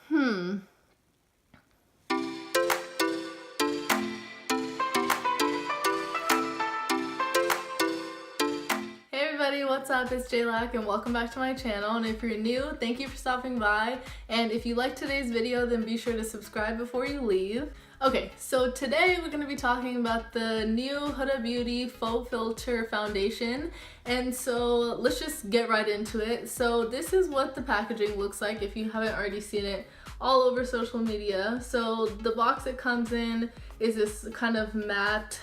Hmm. Hey everybody, what's up? It's Lakh and welcome back to my channel. And if you're new, thank you for stopping by. And if you like today's video, then be sure to subscribe before you leave. Okay, so today we're going to be talking about the new Huda Beauty Faux Filter Foundation. And so let's just get right into it. So this is what the packaging looks like if you haven't already seen it all over social media. So the box it comes in is this kind of matte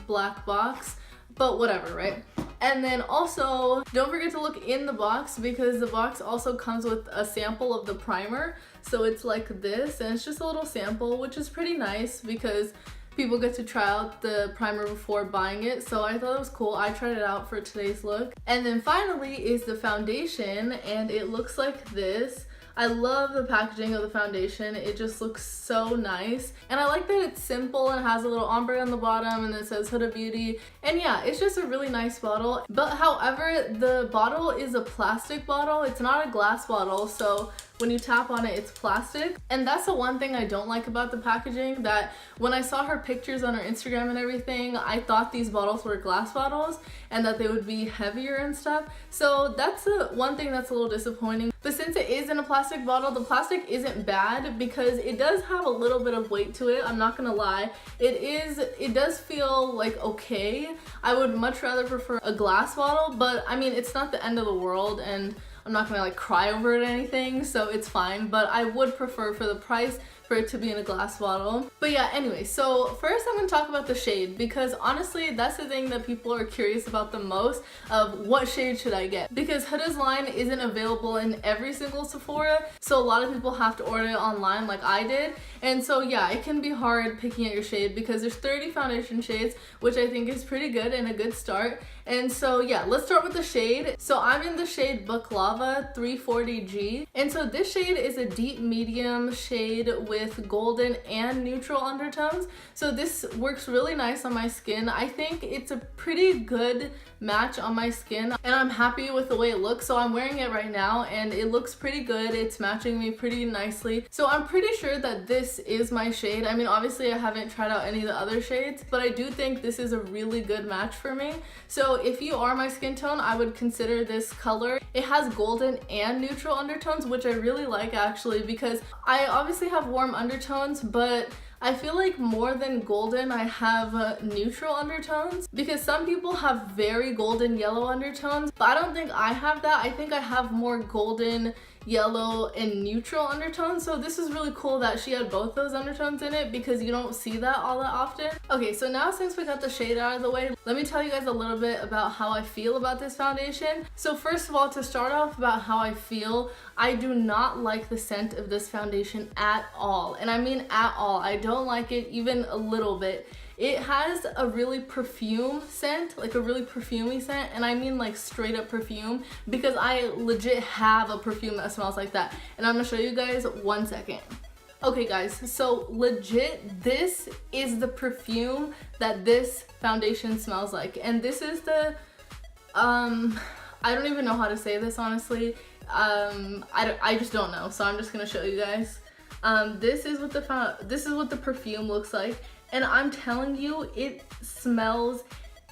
black box, but whatever, right? And then also, don't forget to look in the box because the box also comes with a sample of the primer. So it's like this, and it's just a little sample, which is pretty nice because people get to try out the primer before buying it. So I thought it was cool. I tried it out for today's look. And then finally is the foundation, and it looks like this. I love the packaging of the foundation. It just looks so nice. And I like that it's simple and has a little ombre on the bottom and it says Huda Beauty. And yeah, it's just a really nice bottle. But however, the bottle is a plastic bottle. It's not a glass bottle. So when you tap on it, it's plastic. And that's the one thing I don't like about the packaging, that when I saw her pictures on her Instagram and everything, I thought these bottles were glass bottles and that they would be heavier and stuff. So that's the one thing that's a little disappointing. But since it is in a plastic bottle, the plastic isn't bad because it does have a little bit of weight to it. I'm not gonna lie. It does feel like okay. I would much rather prefer a glass bottle, but I mean, it's not the end of the world and I'm not gonna like cry over it or anything, so it's fine. But I would prefer for the price for it to be in a glass bottle. But yeah, anyway, so first I'm gonna talk about the shade because honestly that's the thing that people are curious about the most, of what shade should I get, because Huda's line isn't available in every single Sephora, so a lot of people have to order it online like I did. And so yeah, it can be hard picking out your shade because there's 30 foundation shades, which I think is pretty good and a good start. And so yeah, let's start with the shade. So I'm in the shade Baklava 340G, and so this shade is a deep medium shade with golden and neutral undertones. So this works really nice on my skin. I think it's a pretty good match on my skin and I'm happy with the way it looks. So I'm wearing it right now and it looks pretty good. It's matching me pretty nicely. So I'm pretty sure that this is my shade. I mean, obviously I haven't tried out any of the other shades, but I do think this is a really good match for me. So if you are my skin tone, I would consider this color. It has golden and neutral undertones, which I really like actually, because I obviously have warm undertones, but I feel like more than golden, I have neutral undertones, because some people have very golden yellow undertones, but I don't think I have that. I think I have more golden, yellow, and neutral undertones. So this is really cool that she had both those undertones in it because you don't see that all that often. Okay, so now since we got the shade out of the way, let me tell you guys a little bit about how I feel about this foundation. So first of all, to start off about how I feel, I do not like the scent of this foundation at all. And I mean at all. I don't like it even a little bit. It has a really perfume scent, like a really perfumey scent, and I mean like straight up perfume, because I legit have a perfume that smells like that. And I'm gonna show you guys 1 second. Okay guys, so legit, this is the perfume that this foundation smells like. And this is the, I don't even know how to say this honestly. I just don't know, so I'm just gonna show you guys. This is what the perfume looks like, and I'm telling you, it smells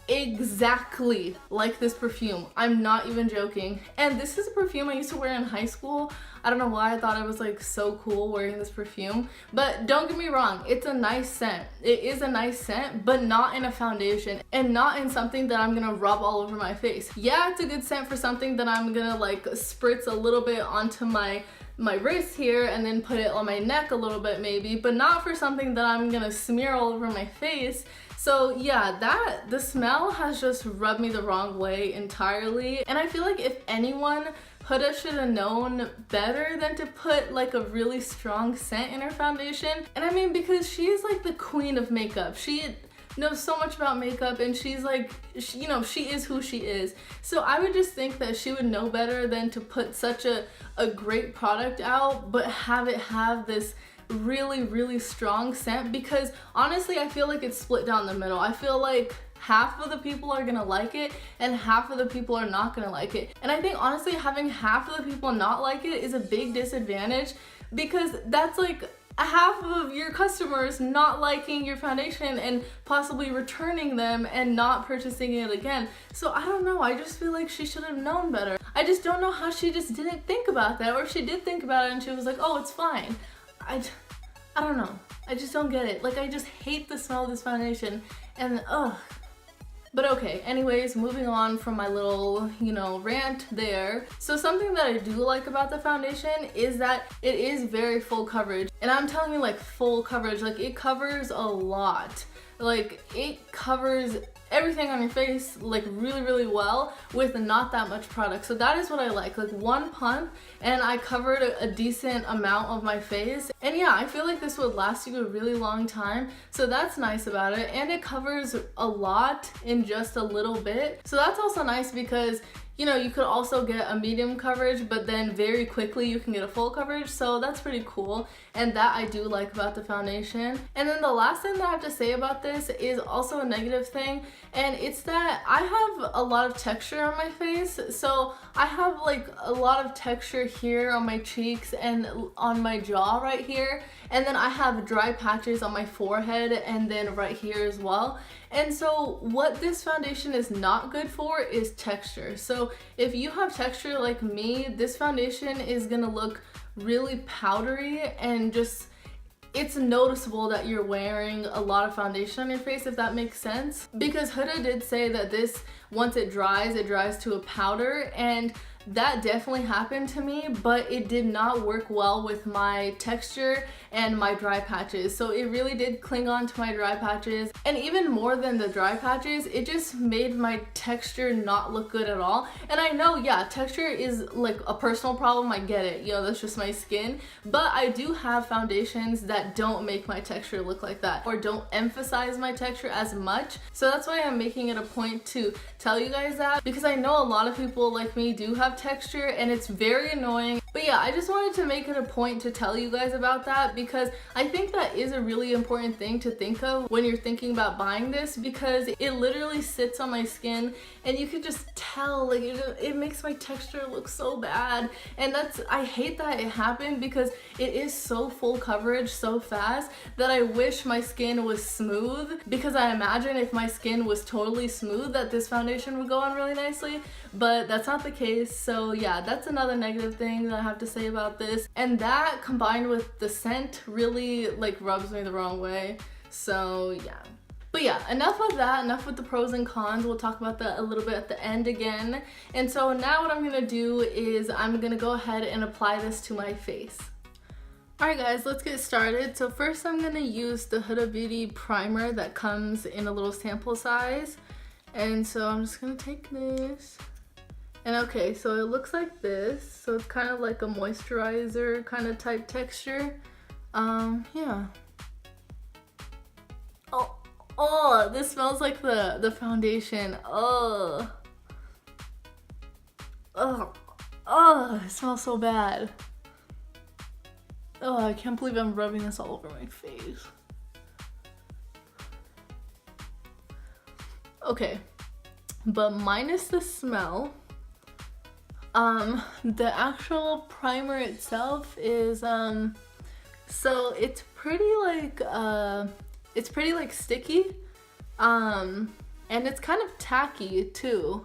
exactly like this perfume. I'm not even joking. And this is a perfume I used to wear in high school. I don't know why I thought I was like so cool wearing this perfume, but don't get me wrong, it's a nice scent. It is a nice scent, but not in a foundation and not in something that I'm gonna rub all over my face. Yeah, it's a good scent for something that I'm gonna like spritz a little bit onto my wrist here and then put it on my neck a little bit maybe, but not for something that I'm gonna smear all over my face. So yeah, the smell has just rubbed me the wrong way entirely. And I feel like if anyone, Huda should have known better than to put like a really strong scent in her foundation. And I mean, because she's like the queen of makeup. She knows so much about makeup and she's like, you know, she is who she is. So I would just think that she would know better than to put such a great product out, but have it have this really strong scent, because honestly I feel like it's split down the middle. I feel like half of the people are gonna like it and half of the people are not gonna like it. And I think honestly having half of the people not like it is a big disadvantage, because that's like half of your customers not liking your foundation and possibly returning them and not purchasing it again. So I don't know, I just feel like she should have known better. I just don't know how she just didn't think about that, or if she did think about it and she was like, oh, it's fine. I don't know. I just don't get it. Like, I just hate the smell of this foundation, and ugh. But okay, anyways, moving on from my little, you know, rant there. So something that I do like about the foundation is that it is very full coverage. And I'm telling you, like, full coverage, like it covers a lot. Like it covers everything on your face like really well with not that much product. So that is what I like one pump and I covered a decent amount of my face. And yeah, I feel like this would last you a really long time, so that's nice about it. And it covers a lot in just a little bit, so that's also nice, because you know, you could also get a medium coverage, but then very quickly you can get a full coverage, so that's pretty cool. And that I do like about the foundation. And then the last thing that I have to say about this is also a negative thing, and it's that I have a lot of texture on my face. So I have like a lot of texture here on my cheeks and on my jaw right here, and then I have dry patches on my forehead and then right here as well. And so what this foundation is not good for is texture. So if you have texture like me, this foundation is gonna look really powdery, and just it's noticeable that you're wearing a lot of foundation on your face, if that makes sense. Because Huda did say that this, once it dries to a powder, and that definitely happened to me, but it did not work well with my texture and my dry patches. So it really did cling on to my dry patches, and even more than the dry patches, it just made my texture not look good at all. And I know, yeah, texture is like a personal problem, I get it, you know, that's just my skin, but I do have foundations that don't make my texture look like that, or don't emphasize my texture as much. So that's why I'm making it a point to tell you guys that, because I know a lot of people like me do have texture and it's very annoying. But yeah, I just wanted to make it a point to tell you guys about that, because I think that is a really important thing to think of when you're thinking about buying this, because it literally sits on my skin and you could just tell, like it makes my texture look so bad. And I hate that it happened, because it is so full coverage so fast that I wish my skin was smooth, because I imagine if my skin was totally smooth that this foundation would go on really nicely, but that's not the case. So yeah, that's another negative thing that I have to say about this, and that combined with the scent really like rubs me the wrong way. So yeah. But yeah, enough of that, enough with the pros and cons. We'll talk about that a little bit at the end again. And so now what I'm gonna do is I'm gonna go ahead and apply this to my face. Alright guys, let's get started. So first I'm gonna use the Huda Beauty primer that comes in a little sample size. And so I'm just gonna take this. And okay, so it looks like this. So it's kind of like a moisturizer kind of type texture. Yeah. Oh, this smells like the foundation. Oh, it smells so bad. Oh, I can't believe I'm rubbing this all over my face. Okay, but minus the smell, the actual primer itself is, so it's pretty like sticky, and it's kind of tacky too.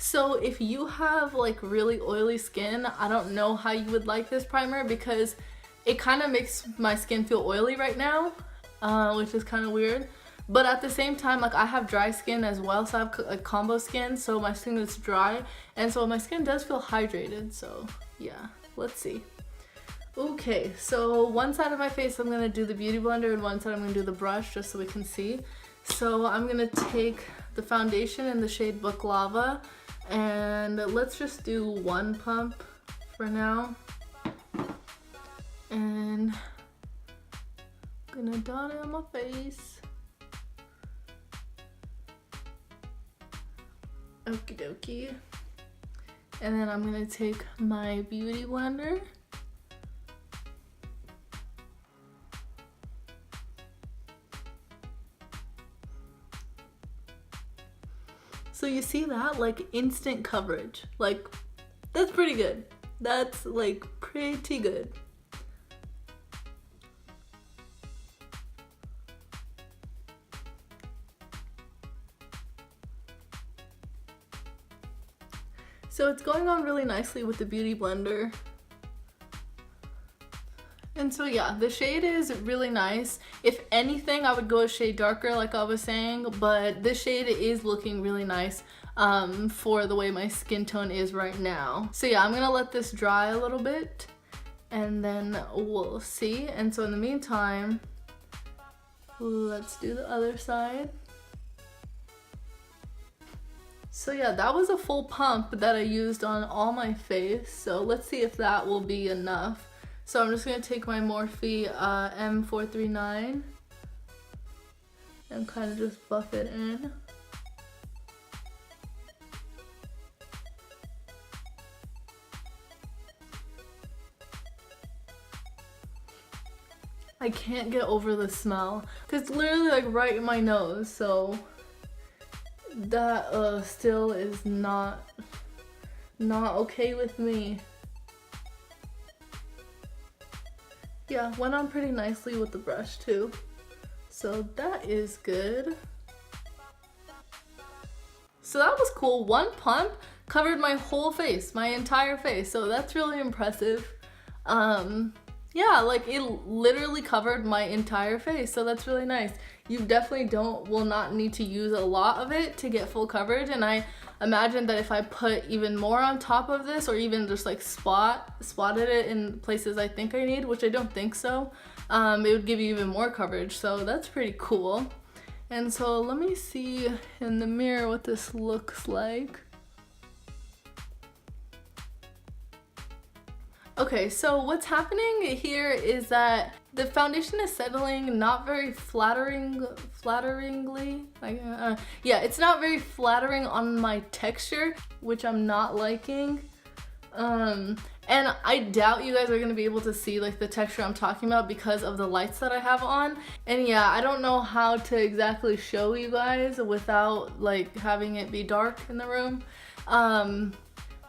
So if you have like really oily skin, I don't know how you would like this primer, because it kind of makes my skin feel oily right now, which is kind of weird. But at the same time, like I have dry skin as well, so I have like combo skin, so my skin is dry, and so my skin does feel hydrated. So yeah, let's see. Okay, so one side of my face I'm gonna do the beauty blender, and one side I'm gonna do the brush, just so we can see. So I'm gonna take the foundation in the shade Baklava, and let's just do one pump for now. And I'm gonna dot it on my face. Okie dokie. And then I'm gonna take my beauty blender. So you see that? Like instant coverage. Like that's pretty good. That's like pretty good. So it's going on really nicely with the Beauty Blender. And so yeah, the shade is really nice. If anything, I would go a shade darker like I was saying, but this shade is looking really nice for the way my skin tone is right now. So yeah, I'm gonna let this dry a little bit and then we'll see. And so in the meantime, let's do the other side. So yeah, that was a full pump that I used on all my face. So let's see if that will be enough. So I'm just gonna take my Morphe M439 and kind of just buff it in. I can't get over the smell because it's literally like right in my nose, so that still is not okay with me. Yeah, went on pretty nicely with the brush too, so that is good. So that was cool. One pump covered my whole face, my entire face, so that's really impressive. Yeah, like it literally covered my entire face, so that's really nice. You definitely will not need to use a lot of it to get full coverage, and I imagine that if I put even more on top of this, or even just like spotted it in places I think I need, which I don't think so, it would give you even more coverage, so that's pretty cool. And so let me see in the mirror what this looks like. Okay, so what's happening here is that the foundation is settling not very flatteringly. Like, yeah, it's not very flattering on my texture, which I'm not liking. And I doubt you guys are gonna be able to see like the texture I'm talking about because of the lights that I have on. And yeah, I don't know how to exactly show you guys without like having it be dark in the room.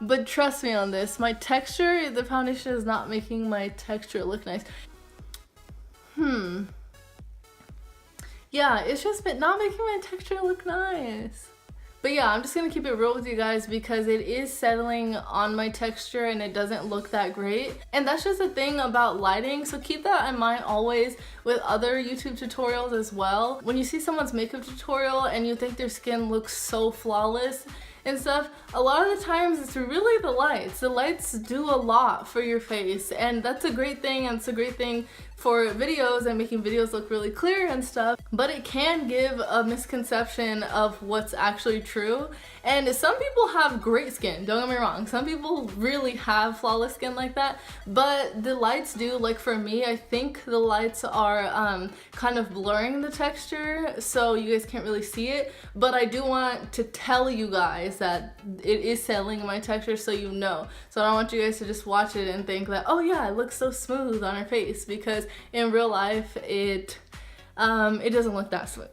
But trust me on this, my texture, the foundation is not making my texture look nice. Yeah, it's just not making my texture look nice. But yeah, I'm just gonna keep it real with you guys because it is settling on my texture and it doesn't look that great. And that's just the thing about lighting, so keep that in mind always with other YouTube tutorials as well. When you see someone's makeup tutorial and you think their skin looks so flawless and stuff, a lot of the times it's really the lights. The lights do a lot for your face, and that's a great thing, and it's a great thing for videos and making videos look really clear and stuff, but it can give a misconception of what's actually true. And some people have great skin, don't get me wrong, some people really have flawless skin like that, but the lights do, like for me, I think the lights are kind of blurring the texture, so you guys can't really see it, but I do want to tell you guys that it is settling my texture, so you know. So I don't want you guys to just watch it and think that, oh yeah, it looks so smooth on her face, because in real life it doesn't look that smooth.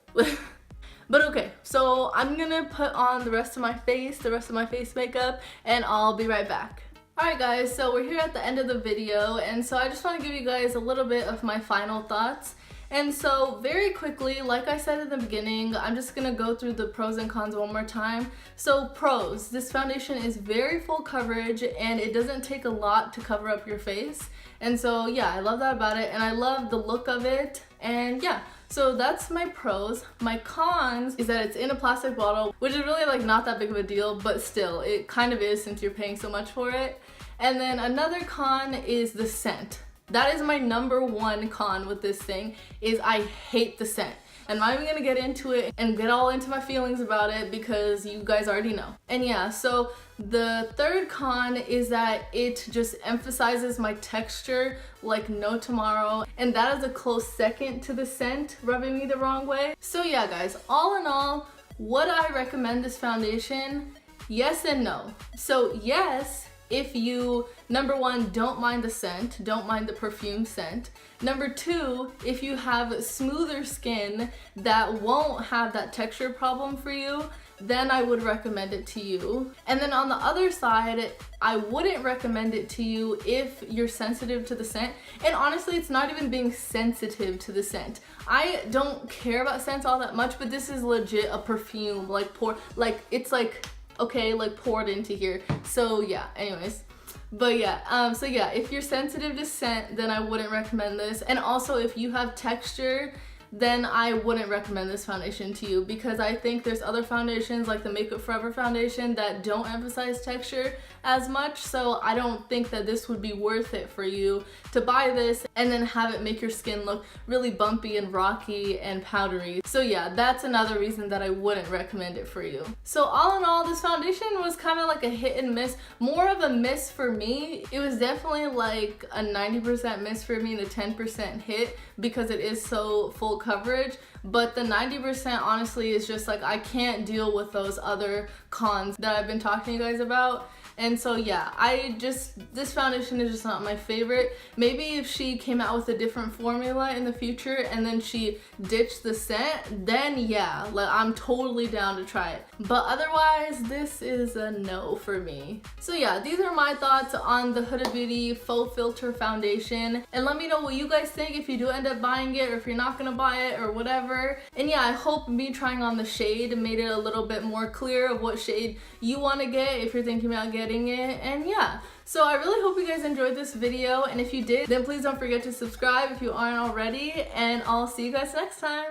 But okay, so I'm gonna put on the rest of my face makeup, and I'll be right back. Alright guys, so we're here at the end of the video, and so I just want to give you guys a little bit of my final thoughts. And so very quickly, like I said in the beginning, I'm just gonna go through the pros and cons one more time. So pros, this foundation is very full coverage and it doesn't take a lot to cover up your face. And so yeah, I love that about it, and I love the look of it, and yeah. So that's my pros. My cons is that it's in a plastic bottle, which is really like not that big of a deal, but still, it kind of is since you're paying so much for it. And then another con is the scent. That is my number one con with this thing, is I hate the scent. And I'm not even gonna get into it and get all into my feelings about it because you guys already know. And yeah, so the third con is that it just emphasizes my texture like no tomorrow. And that is a close second to the scent rubbing me the wrong way. So yeah guys, all in all, would I recommend this foundation? Yes and no. So yes, if you, number one, don't mind the scent, don't mind the perfume scent. Number two, if you have smoother skin that won't have that texture problem for you, then I would recommend it to you. And then on the other side, I wouldn't recommend it to you if you're sensitive to the scent. And honestly, it's not even being sensitive to the scent. I don't care about scents all that much, but this is legit a perfume, like it's like, okay, like poured into here. So yeah, anyways. But yeah, so yeah, if you're sensitive to scent, then I wouldn't recommend this. And also if you have texture, then I wouldn't recommend this foundation to you, because I think there's other foundations like the Makeup Forever foundation that don't emphasize texture as much, so I don't think that this would be worth it for you to buy this and then have it make your skin look really bumpy and rocky and powdery. So yeah, that's another reason that I wouldn't recommend it for you. So all in all, this foundation was kind of like a hit and miss, more of a miss for me. It was definitely like a 90% miss for me and a 10% hit because it is so full coverage, but the 90% honestly is just like I can't deal with those other cons that I've been talking to you guys about. And so yeah, this foundation is just not my favorite. Maybe if she came out with a different formula in the future and then she ditched the scent, then yeah, like I'm totally down to try it. But otherwise, this is a no for me. So yeah, these are my thoughts on the Huda Beauty Faux Filter Foundation. And let me know what you guys think if you do end up buying it or if you're not gonna buy it or whatever. And yeah, I hope me trying on the shade made it a little bit more clear of what shade you want to get if you're thinking about getting it. And yeah, so I really hope you guys enjoyed this video, and if you did, then please don't forget to subscribe if you aren't already, and I'll see you guys next time.